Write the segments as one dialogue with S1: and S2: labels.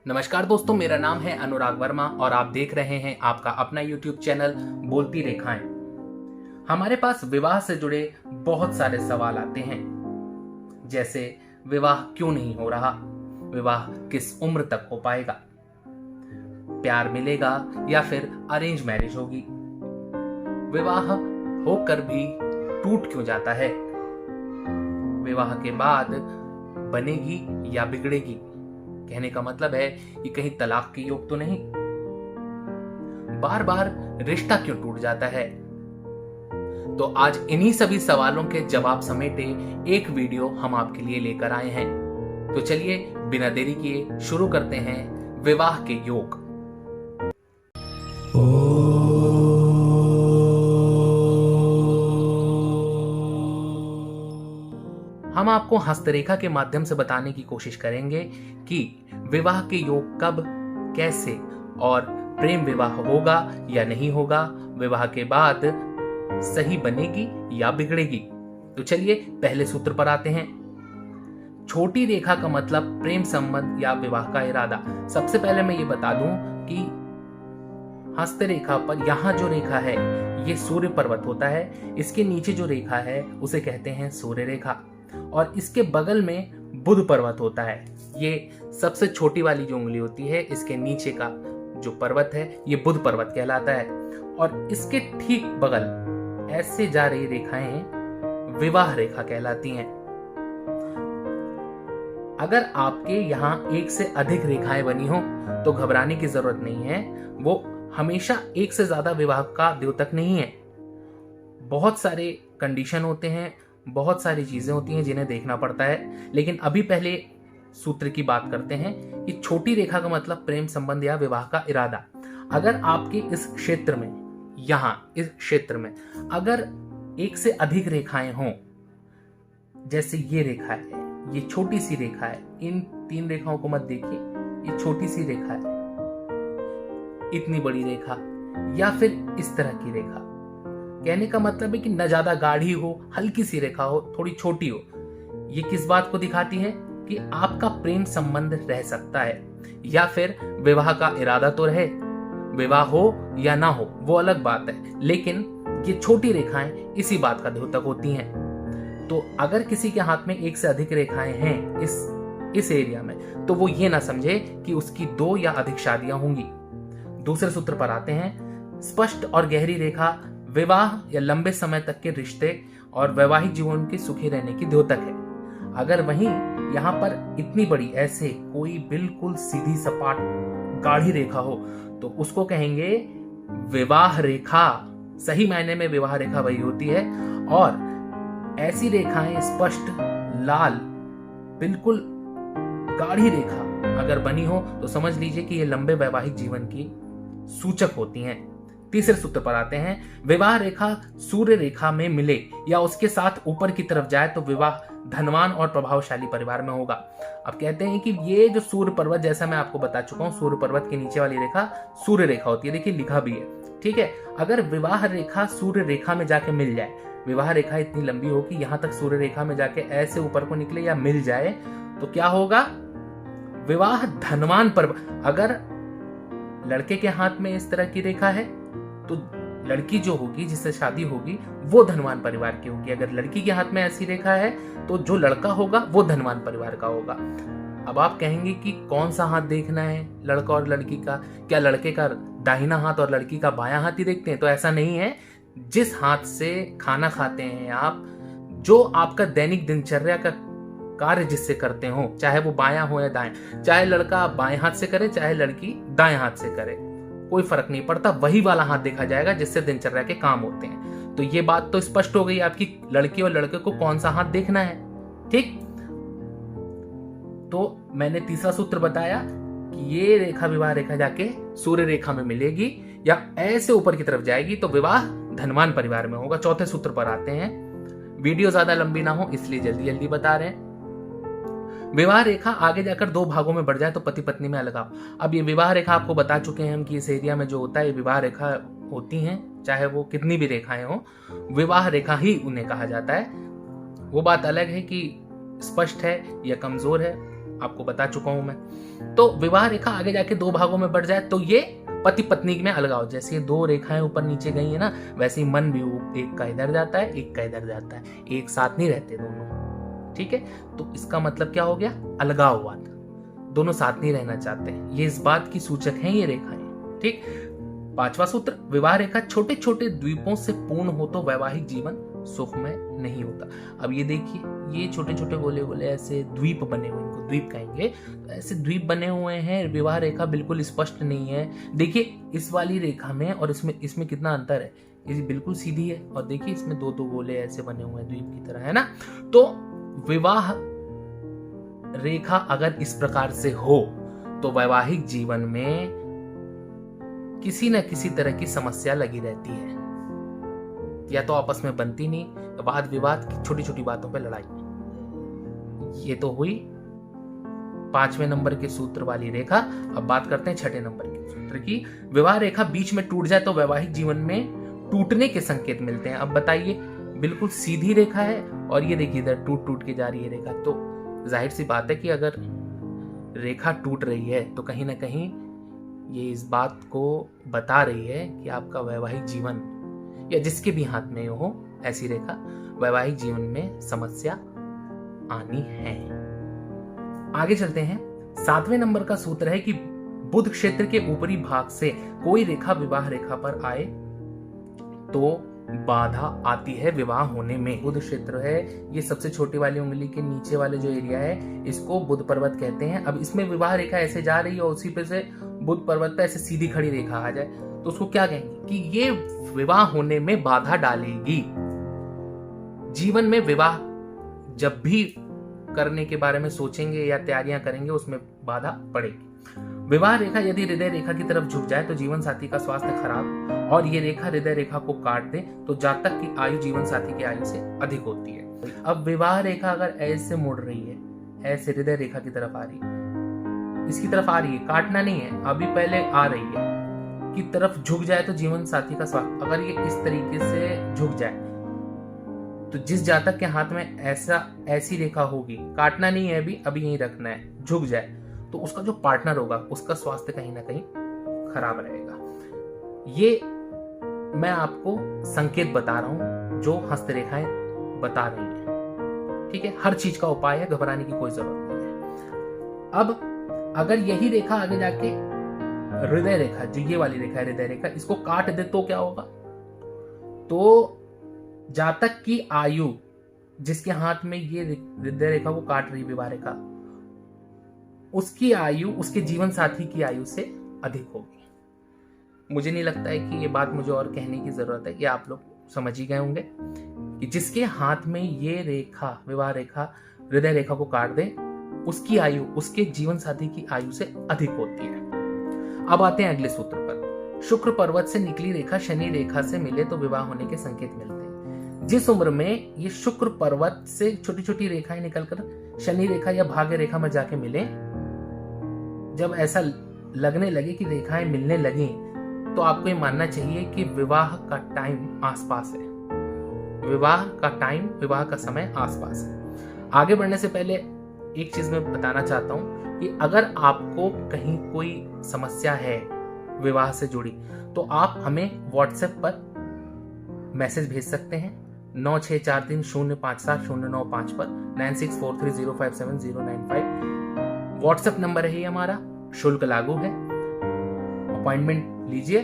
S1: नमस्कार दोस्तों, मेरा नाम है अनुराग वर्मा और आप देख रहे हैं आपका अपना YouTube चैनल बोलती रेखाएं। हमारे पास विवाह से जुड़े बहुत सारे सवाल आते हैं, जैसे विवाह क्यों नहीं हो रहा, विवाह किस उम्र तक हो पाएगा, प्यार मिलेगा या फिर अरेंज मैरिज होगी, विवाह होकर भी टूट क्यों जाता है, विवाह के बाद बनेगी या बिगड़ेगी। कहने का मतलब है कि कहीं तलाक के योग तो नहीं, बार बार रिश्ता क्यों टूट जाता है। तो आज इन्हीं सभी सवालों के जवाब समेटे एक वीडियो हम आपके लिए लेकर आए हैं। तो चलिए बिना देरी किए शुरू करते हैं विवाह के योग। हम आपको हस्तरेखा के माध्यम से बताने की कोशिश करेंगे कि विवाह के योग कब, कैसे और प्रेम विवाह होगा या नहीं होगा, विवाह के बाद सही बनेगी या बिगड़ेगी। तो चलिए पहले सूत्र पर आते हैं। छोटी रेखा का मतलब प्रेम संबंध या विवाह का इरादा। सबसे पहले मैं ये बता दूं कि हस्तरेखा पर यहां जो रेखा है ये सूर्य पर्वत होता है। इसके नीचे जो रेखा है उसे कहते हैं सूर्य रेखा और इसके बगल में बुध पर्वत होता है। ये सबसे छोटी वाली जो उंगली होती है, इसके नीचे का जो पर्वत है ये बुध पर्वत कहलाता है। और इसके ठीक बगल ऐसे जा रही रेखाएं विवाह रेखा कहलाती हैं। अगर आपके यहाँ एक से अधिक रेखाएं बनी हो तो घबराने की जरूरत नहीं है। वो हमेशा एक से ज्यादा विवाह का द्योतक नहीं है। बहुत सारे कंडीशन होते हैं, बहुत सारी चीजें होती हैं जिन्हें देखना पड़ता है। लेकिन अभी पहले सूत्र की बात करते हैं कि छोटी रेखा का मतलब प्रेम संबंध या विवाह का इरादा। अगर आपके इस क्षेत्र में, यहां इस क्षेत्र में अगर एक से अधिक रेखाएं हों, जैसे ये रेखा है, ये छोटी सी रेखा है, इन तीन रेखाओं को मत देखिए, ये छोटी सी रेखा है, इतनी बड़ी रेखा या फिर इस तरह की रेखा। कहने का मतलब है कि न ज्यादा गाढ़ी हो, हल्की सी रेखा हो, थोड़ी छोटी हो। ये किस बात को दिखाती है कि आपका प्रेम संबंध रह सकता है या फिर विवाह का इरादा तो रहे। विवाह हो या ना हो वो अलग बात है, लेकिन ये छोटी रेखाएं इसी बात का द्योतक होती हैं। तो अगर किसी के हाथ में एक से अधिक रेखाएं हैं इस एरिया में, तो वो ये ना समझे कि उसकी दो या अधिक शादियां होंगी। दूसरे सूत्र पर आते हैं। स्पष्ट और गहरी रेखा विवाह या लंबे समय तक के रिश्ते और वैवाहिक जीवन के सुखी रहने की द्योतक है। अगर वहीं यहाँ पर इतनी बड़ी ऐसे कोई बिल्कुल सीधी सपाट गाढ़ी रेखा हो तो उसको कहेंगे विवाह रेखा। सही मायने में विवाह रेखा वही होती है। और ऐसी रेखाएं स्पष्ट लाल बिल्कुल गाढ़ी रेखा अगर बनी हो तो समझ लीजिए कि ये लंबे वैवाहिक जीवन की सूचक होती हैं। तीसरे सूत्र पर आते हैं। विवाह रेखा सूर्य रेखा में मिले या उसके साथ ऊपर की तरफ जाए तो विवाह धनवान और प्रभावशाली परिवार में होगा। अब कहते हैं कि ये जो सूर्य पर्वत, जैसा मैं आपको बता चुका हूं, सूर्य पर्वत के नीचे वाली रेखा सूर्य रेखा होती है। देखिए लिखा भी है, ठीक है। अगर विवाह रेखा सूर्य रेखा में जाके मिल जाए, विवाह रेखा इतनी लंबी हो कि यहां तक सूर्य रेखा में जाके ऐसे ऊपर को निकले या मिल जाए, तो क्या होगा? विवाह धनवान पर्वत। अगर लड़के के हाथ में इस तरह की रेखा है तो लड़की जो होगी, जिससे शादी होगी, वो धनवान परिवार की होगी। अगर लड़की के हाथ में ऐसी रेखा है तो जो लड़का होगा वो धनवान परिवार का होगा। अब आप कहेंगे कि कौन सा हाथ देखना है लड़का और लड़की का? क्या लड़के का दाहिना हाथ और लड़की का बायां हाथ ही देखते हैं? तो ऐसा नहीं है। जिस हाथ से खाना खाते हैं आप, जो आपका दैनिक दिनचर्या का कार्य जिससे करते हो, चाहे वो बायां हो या दाएं, चाहे लड़का बाएं हाथ से करे चाहे लड़की दाएं हाथ से करे, कोई फर्क नहीं पड़ता, वही वाला हाथ देखा जाएगा जिससे दिनचर्या के काम होते हैं। तो ये बात तो स्पष्ट हो गई आपकी, लड़की और लड़के को कौन सा हाथ देखना है। ठीक, तो मैंने तीसरा सूत्र बताया कि ये रेखा विवाह रेखा जाके सूर्य रेखा में मिलेगी या ऐसे ऊपर की तरफ जाएगी तो विवाह धनवान परिवार में होगा। चौथे सूत्र पर आते हैं। वीडियो ज्यादा लंबी ना हो इसलिए जल्दी जल्दी बता रहे हैं। विवाह रेखा आगे जाकर दो भागों में बढ़ जाए तो पति पत्नी में अलगाव। अब ये विवाह रेखा आपको बता चुके हैं हम कि इस एरिया में जो होता है ये विवाह रेखा होती हैं, चाहे वो कितनी भी रेखाएं हो, विवाह रेखा ही उन्हें कहा जाता है। वो बात अलग है कि स्पष्ट है या कमजोर है, आपको बता चुका हूं मैं। तो विवाह रेखा आगे जाके दो भागों में बढ़ जाए तो ये पति पत्नी में अलगाव, जैसे ये दो रेखाएं ऊपर नीचे गई है ना, वैसे ही मन भी एक का इधर जाता है, एक का इधर जाता है, एक साथ नहीं रहते दोनों। ठीक है, तो इसका मतलब क्या हो गया, अलगाववाद, दोनों साथ नहीं रहना चाहते, ये इस बात की सूचक है ये रेखाएं। ठीक, पांचवा सूत्र, विवाह रेखा छोटे छोटे द्वीपों से पूर्ण हो तो वैवाहिक जीवन सुखमय नहीं होता। अब ये देखिए, ये छोटे छोटे गोले गोले ऐसे द्वीप बने हुए, इनको द्वीप कहेंगे, तो ऐसे द्वीप बने हुए हैं, विवाह रेखा बिल्कुल स्पष्ट नहीं है। देखिए इस वाली रेखा में और इसमें कितना अंतर है, ये बिल्कुल सीधी है, और देखिए इसमें दो दो गोले ऐसे बने हुए हैं द्वीप की तरह, है ना। तो विवाह रेखा अगर इस प्रकार से हो तो वैवाहिक जीवन में किसी न किसी तरह की समस्या लगी रहती है, या तो आपस में बनती नहीं, वाद विवाद की छोटी छोटी बातों पे लड़ाई। ये तो हुई 5वें नंबर के सूत्र वाली रेखा। अब बात करते हैं 6ठे नंबर के सूत्र की। विवाह रेखा बीच में टूट जाए तो वैवाहिक जीवन में टूटने के संकेत मिलते हैं। अब बताइए, बिल्कुल सीधी रेखा है और ये देखिए इधर टूट टूट के जा रही है रेखा, तो जाहिर सी बात है कि अगर रेखा टूट रही है तो कहीं ना कहीं ये इस बात को बता रही है कि आपका वैवाहिक जीवन, या जिसके भी हाथ में हो ऐसी रेखा, वैवाहिक जीवन में समस्या आनी है। आगे चलते हैं। 7वें नंबर का सूत्र है कि बुध क्षेत्र के ऊपरी भाग से कोई रेखा विवाह रेखा पर आए तो बाधा आती है विवाह होने में। बुध क्षेत्र है, ये सबसे छोटी वाली उंगली के नीचे वाले जो एरिया है, इसको बुध पर्वत कहते हैं। अब इसमें विवाह रेखा ऐसे जा रही है और उसी पे से बुध पर्वत पे ऐसे सीधी खड़ी रेखा आ जाए तो उसको क्या कहेंगे कि ये विवाह होने में बाधा डालेगी। जीवन में विवाह जब भी करने के बारे में सोचेंगे या तैयारियां करेंगे, उसमें बाधा पड़ेगी। विवाह रेखा यदि हृदय रेखा की तरफ झुक जाए तो जीवन साथी का स्वास्थ्य खराब, और ये रेखा हृदय रेखा को काट दे तो जातक की आयु जीवन साथी की आयु से अधिक होती है। अब विवाह रेखा अगर ऐसे मुड़ रही है, ऐसे हृदय रेखा की तरफ आ रही है, इसकी तरफ आ रही है, काटना नहीं है, अभी पहले आ रही है की तरफ झुक जाए तो जीवन साथी का स्वास्थ्य, अगर ये इस तरीके से झुक जाए तो जिस जातक के हाथ में ऐसी रेखा होगी, काटना नहीं है, अभी यहीं रखना है, झुक जाए तो उसका जो पार्टनर होगा उसका स्वास्थ्य कहीं ना कहीं खराब रहेगा। ये मैं आपको संकेत बता रहा हूं जो हस्तरेखाएं बता रही हैं। ठीक है, हर चीज का उपाय है, घबराने की कोई जरूरत नहीं है। अब अगर यही रेखा आगे जाके हृदय रेखा, जो ये वाली रेखा है हृदय रेखा, इसको काट दे तो क्या होगा, तो जातक की आयु, जिसके हाथ में ये हृदय रेखा को काट रही विवाह रेखा, उसकी आयु उसके जीवन साथी की आयु से अधिक होगी। मुझे नहीं लगता है कि ये बात मुझे और कहने की जरूरत है, ये आप लोग समझ ही गए होंगे कि जिसके हाथ में ये रेखा विवाह रेखा हृदय रेखा को काट दे, उसकी आयु उसके जीवन साथी की आयु से अधिक होती है। अब आते हैं अगले सूत्र पर। शुक्र पर्वत से निकली रेखा शनि रेखा से मिले तो विवाह होने के संकेत मिलते हैं। जिस उम्र में ये शुक्र पर्वत से छोटी छोटी रेखाएं निकलकर शनि रेखा या भाग्य रेखा में जाके मिले, जब ऐसा लगने लगे कि रेखाएं मिलने लगी, तो आपको ये मानना चाहिए कि विवाह का टाइम आसपास है, विवाह का टाइम, विवाह का समय आसपास है। आगे बढ़ने से पहले एक चीज मैं बताना चाहता हूं कि अगर आपको कहीं कोई समस्या है विवाह से जुड़ी, तो आप हमें व्हाट्सएप पर मैसेज भेज सकते हैं 9643057095 पर 9643057095। व्हाट्सएप नंबर है ये हमारा, शुल्क लागू है। अपॉइंटमेंट लीजिए,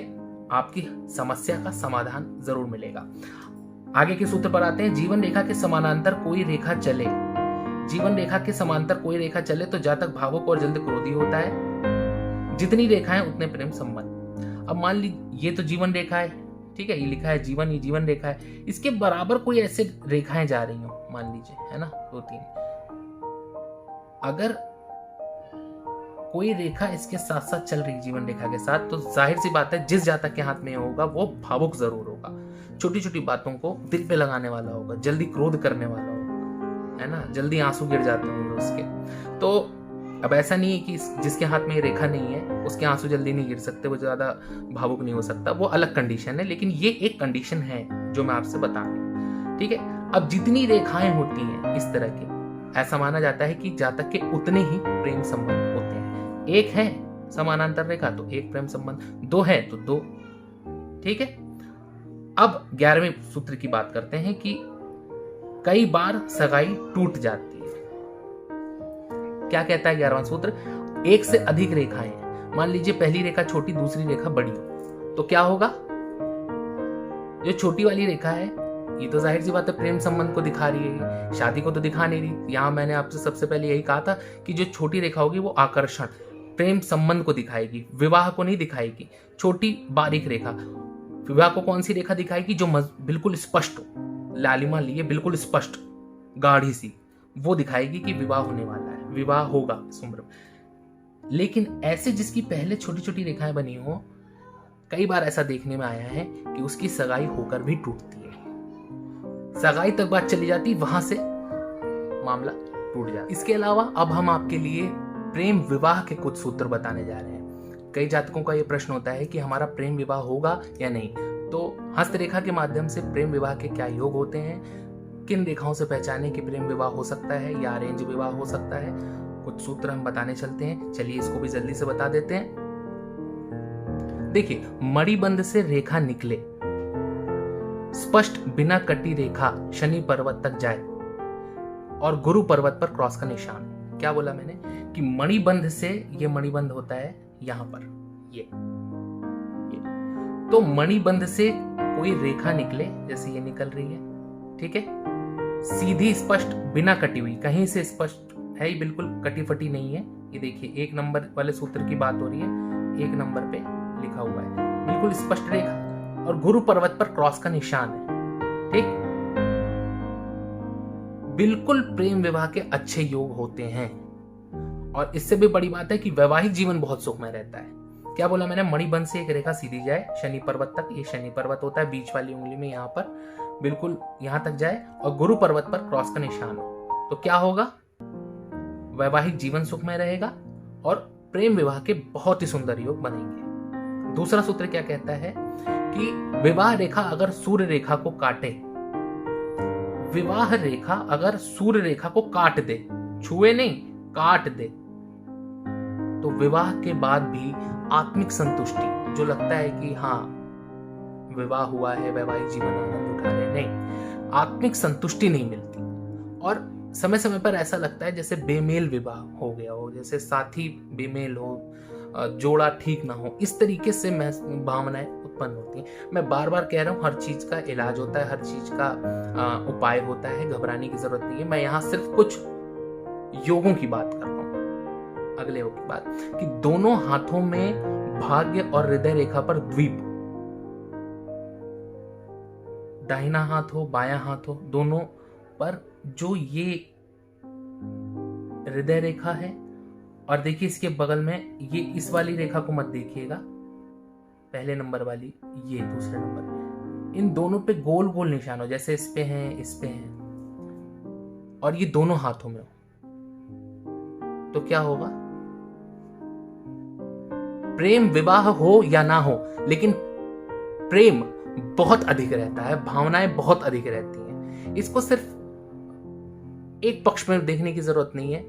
S1: आपकी समस्या का समाधान जरूर मिलेगा। आगे के सूत्र पर आते हैं। जीवन रेखा के समानांतर कोई रेखा चले, जीवन रेखा के समांतर कोई रेखा चले तो जातक भावुक और जल्द क्रोधी होता है। जितनी रेखाएं उतने प्रेम संबंध। अब मान लीजिए ये तो जीवन रेखा है, ठीक है, ये लिखा है जीवन, ये जीवन रेखा है, इसके बराबर कोई ऐसे रेखाएं जा रही हो, मान लीजिए, है ना, 2-3, अगर कोई रेखा इसके साथ साथ चल रही जीवन रेखा के साथ, तो जाहिर सी बात है जिस जातक के हाथ में होगा वो भावुक जरूर होगा, छोटी छोटी बातों को दिल पे लगाने वाला होगा, जल्दी क्रोध करने वाला होगा, है ना, जल्दी आंसू गिर जाते होंगे उसके। तो अब ऐसा नहीं है कि जिसके हाथ में ये रेखा नहीं है उसके आंसू जल्दी नहीं गिर सकते, वो ज्यादा भावुक नहीं हो सकता, वो अलग कंडीशन है, लेकिन ये एक कंडीशन है जो मैं आपसे बता रहा हूं। ठीक है, अब जितनी रेखाएं होती हैं इस तरह की, ऐसा माना जाता है कि जातक के उतने ही प्रेम संबंध होते हैं। एक है समानांतर रेखा तो एक प्रेम संबंध, दो है तो दो। ठीक है, अब 11वें सूत्र की बात करते हैं कि कई बार सगाई टूट जाती है। क्या कहता है 11वां सूत्र? एक से अधिक रेखाएं, मान लीजिए पहली रेखा छोटी, दूसरी रेखा बड़ी हो, तो क्या होगा? जो छोटी वाली रेखा है ये तो जाहिर सी बात है प्रेम संबंध को दिखा रही है, शादी को तो दिखा नहीं रही। यहां मैंने आपसे सबसे पहले यही कहा था कि जो छोटी रेखा होगी वो आकर्षण, प्रेम संबंध को दिखाएगी, विवाह को नहीं दिखाएगी। छोटी बारीक रेखा विवाह को कौन सी रेखा दिखाएगी? जो बिल्कुल स्पष्ट हो, लालिमा लिए बिल्कुल स्पष्ट गाढ़ी सी, वो दिखाएगी कि विवाह होने वाला है, विवाह होगा इस उम्र में। लेकिन ऐसे जिसकी पहले छोटी छोटी रेखाएं बनी हो, कई बार ऐसा देखने में आया है कि उसकी सगाई होकर भी टूटती है। सगाई तक बात चली जाती, वहां से मामला टूट जाता। इसके अलावा अब हम आपके लिए प्रेम विवाह के कुछ सूत्र बताने जा रहे हैं। कई जातकों का यह प्रश्न होता है कि हमारा प्रेम विवाह होगा या नहीं, तो हस्तरेखा के माध्यम से प्रेम विवाह के क्या योग होते हैं, किन रेखाओं से पहचाने कि प्रेम विवाह हो सकता है या अरेंज विवाह हो सकता है, कुछ सूत्र हम बताने चलते हैं। चलिए इसको भी जल्दी से बता देते हैं। देखिए, मणिबंध से रेखा निकले, स्पष्ट बिना कटी रेखा शनि पर्वत तक जाए और गुरु पर्वत पर क्रॉस का निशान। क्या बोला मैंने? कि मणिबंध से, ये मणिबंध होता है यहां पर, ये तो मणिबंध से कोई रेखा निकले, जैसे ये निकल रही है, ठीक है, सीधी स्पष्ट बिना कटी हुई, कहीं से स्पष्ट है ही, बिल्कुल कटी फटी नहीं है। ये देखिए 1 नंबर वाले सूत्र की बात हो रही है, 1 नंबर पे लिखा हुआ है, बिल्कुल स्पष्ट रेखा और गुरु पर्वत पर क्रॉस का निशान है। ठीक, बिल्कुल प्रेम विवाह के अच्छे योग होते हैं। और इससे भी बड़ी बात है कि वैवाहिक जीवन बहुत सुखमय रहता है। क्या बोला मैंने? मणिबंध से एक रेखा सीधी जाए शनि पर्वत तक, ये शनि पर्वत होता है बीच वाली उंगली में, यहां पर बिल्कुल यहां तक जाए और गुरु पर्वत पर क्रॉस का निशान हो, तो क्या होगा? वैवाहिक जीवन सुखमय रहेगा और प्रेम विवाह के बहुत ही सुंदर योग बनेंगे। दूसरा सूत्र क्या कहता है कि विवाह रेखा अगर सूर्य रेखा को काटे, विवाह रेखा अगर सूर्य रेखा को काट दे, छुए नहीं, काट दे, तो विवाह के बाद भी आत्मिक संतुष्टि, जो लगता है कि हाँ विवाह हुआ है, वैवाहिक जीवन आनंद उठा रहे, नहीं, आत्मिक संतुष्टि नहीं मिलती। और समय समय पर ऐसा लगता है जैसे बेमेल विवाह हो गया हो, जैसे साथी बेमेल हो, जोड़ा ठीक ना हो, इस तरीके से भावनाएं उत्पन्न होती हैं। मैं बार बार कह रहा हूं, हर चीज का इलाज होता है, हर चीज का उपाय होता है, घबराने की जरूरत नहीं है। मैं यहाँ सिर्फ कुछ योगों की बात कर रहा हूं। अगले योग की बात कि दोनों हाथों में भाग्य और हृदय रेखा पर द्वीप, दाहिना हाथ हो बायां हाथ हो, दोनों पर जो ये हृदय रेखा है, और देखिए इसके बगल में ये इस वाली रेखा को मत देखिएगा, पहले नंबर वाली, ये दूसरे नंबर, इन दोनों पे गोल गोल निशान हो, जैसे इस पे हैं, इस पे हैं, और ये दोनों हाथों में हो, तो क्या होगा? प्रेम विवाह हो या ना हो, लेकिन प्रेम बहुत अधिक रहता है, भावनाएं बहुत अधिक रहती हैं। इसको सिर्फ एक पक्ष में देखने की जरूरत नहीं है,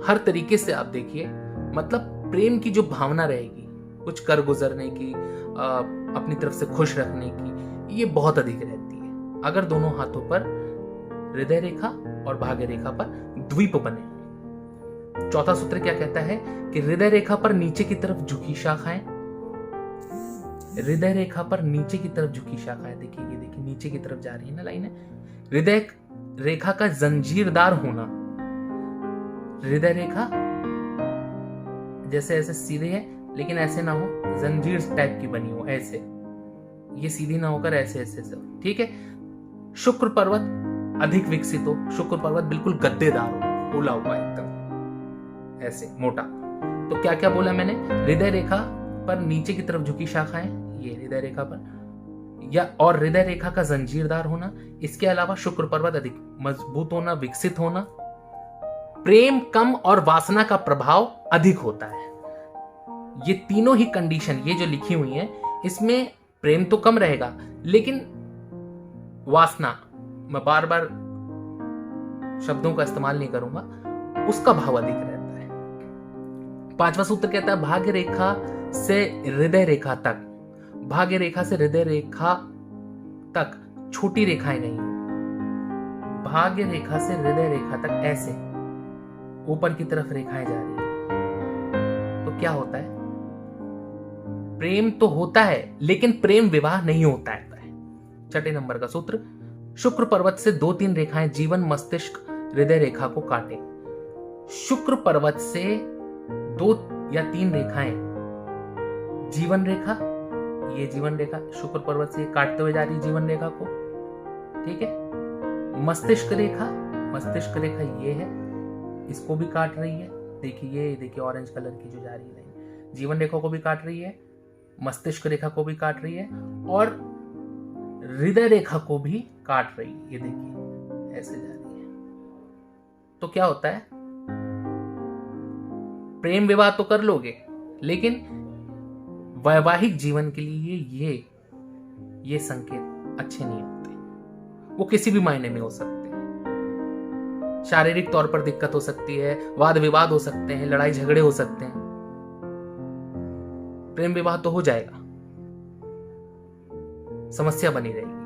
S1: हर तरीके से आप देखिए। मतलब प्रेम की जो भावना रहेगी, कुछ कर गुजरने की, अपनी तरफ से खुश रखने की, ये बहुत अधिक रहती है अगर दोनों हाथों पर हृदय रेखा और भाग्य रेखा पर द्वीप बने। चौथा सूत्र क्या कहता है कि हृदय रेखा पर नीचे की तरफ झुकी शाखाएं, हृदय रेखा पर नीचे की तरफ झुकी शाखाएं, देखिए ये देखिए नीचे की तरफ जा रही है ना लाइन है। हृदय रेखा का जंजीरदार होना, हृदय रेखा जैसे ऐसे सीधे है लेकिन ऐसे ना हो, जंजीर टाइप की बनी हो, ऐसे, ये सीधी ना होकर ऐसे ऐसे से, ठीक है। शुक्र पर्वत अधिक विकसित हो, शुक्र पर्वत बिल्कुल गद्देदार हो, फूला हुआ एकदम ऐसे मोटा। तो क्या क्या बोला मैंने? हृदय रेखा पर नीचे की तरफ झुकी शाखाएं, ये हृदय रेखा पर, या और हृदय रेखा का जंजीरदार होना। इसके अलावा शुक्र पर्वत अधिक मजबूत होना, विकसित होना, प्रेम कम और वासना का प्रभाव अधिक होता है। ये तीनों ही कंडीशन ये जो लिखी हुई है, इसमें प्रेम तो कम रहेगा लेकिन वासना, मैं बार बार शब्दों का इस्तेमाल नहीं करूंगा, उसका भाव अधिक रहता है। 5वां सूत्र कहता है भाग्य रेखा से हृदय रेखा तक, भाग्य रेखा से हृदय रेखा तक छोटी रेखाएं नहीं, भाग्य रेखा से हृदय रेखा तक ऐसे ऊपर की तरफ रेखाएं जा रही है। तो क्या होता है? प्रेम तो होता है लेकिन प्रेम विवाह नहीं होता है। 6 नंबर का सूत्र, शुक्र पर्वत से 2-3 रेखाएं जीवन मस्तिष्क हृदय रेखा को काटे। शुक्र पर्वत से 2 या 3 रेखाएं, जीवन रेखा, ये जीवन रेखा शुक्र पर्वत से काटते हुए जा रही है जीवन रेखा को, ठीक है। मस्तिष्क रेखा, मस्तिष्क रेखा ये है, इसको भी काट रही है। देखिए ये देखिए ऑरेंज कलर की जो जा रही है, जीवन रेखा को भी काट रही है, मस्तिष्क रेखा को भी काट रही है और हृदय रेखा को भी काट रही है। ये देखिए ऐसे जा रही है। तो क्या होता है? प्रेम विवाह तो कर लोगे लेकिन वैवाहिक जीवन के लिए ये संकेत अच्छे नहीं होते। वो किसी भी मायने में हो सकते हैं। शारीरिक तौर पर दिक्कत हो सकती है, वाद विवाद हो सकते हैं, लड़ाई झगड़े हो सकते हैं। प्रेम विवाह तो हो जाएगा, समस्या बनी रहेगी।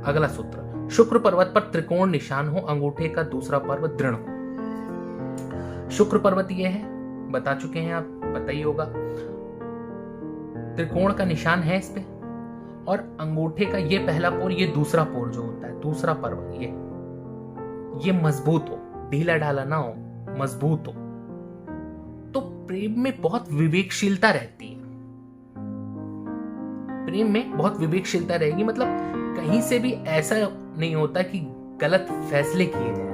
S1: अगला सूत्र, शुक्र पर्वत पर त्रिकोण निशान हो, अंगूठे का दूसरा पर्वत दृढ़ हो। शुक्र पर्वत ये है, बता चुके हैं आप, पता ही होगा। त्रिकोण का निशान है इस पे और अंगूठे का ये पहला पोर, ये दूसरा पोर जो होता है, दूसरा पर्वत, ये मजबूत हो, ढीला ढाला ना हो, मजबूत हो, तो प्रेम में बहुत विवेकशीलता रहती है। प्रेम में बहुत विवेकशीलता रहेगी, मतलब कहीं से भी ऐसा नहीं होता कि गलत फैसले किए जाए।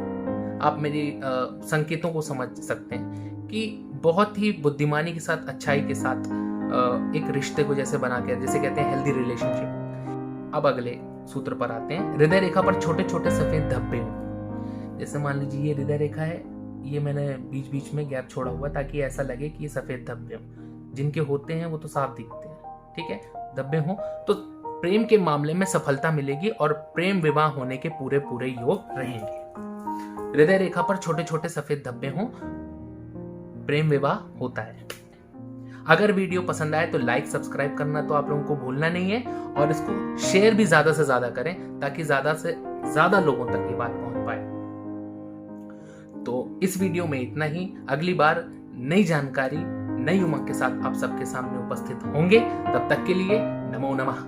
S1: आप मेरी संकेतों को समझ सकते हैं कि बहुत ही बुद्धिमानी के साथ, अच्छाई के साथ एक रिश्ते को जैसे बना के, जैसे कहते हैं हेल्दी रिलेशनशिप। अब अगले सूत्र पर आते हैं, हृदय रेखा पर छोटे छोटे सफेद धब्बे हो। जैसे मान लीजिए ये हृदय रेखा है, ये मैंने बीच बीच में गैप छोड़ा हुआ ताकि ऐसा लगे कि ये सफेद धब्बे हो। जिनके होते हैं वो तो साफ दिखते हैं, ठीक है, धब्बे हो तो प्रेम के मामले में सफलता मिलेगी और प्रेम विवाह होने के पूरे पूरे योग रहेंगे। हृदय रेखा पर छोटे छोटे सफेद धब्बे हो, प्रेम विवाह होता है। अगर वीडियो पसंद आए तो लाइक सब्सक्राइब करना तो आप लोगों को भूलना नहीं है और इसको शेयर भी ज्यादा से ज्यादा करें ताकि ज्यादा से ज्यादा लोगों तक ये बात पहुंच पाए। तो इस वीडियो में इतना ही। अगली बार नई जानकारी, नई उमंग के साथ आप सबके सामने उपस्थित होंगे। तब तक के लिए नमो नमः।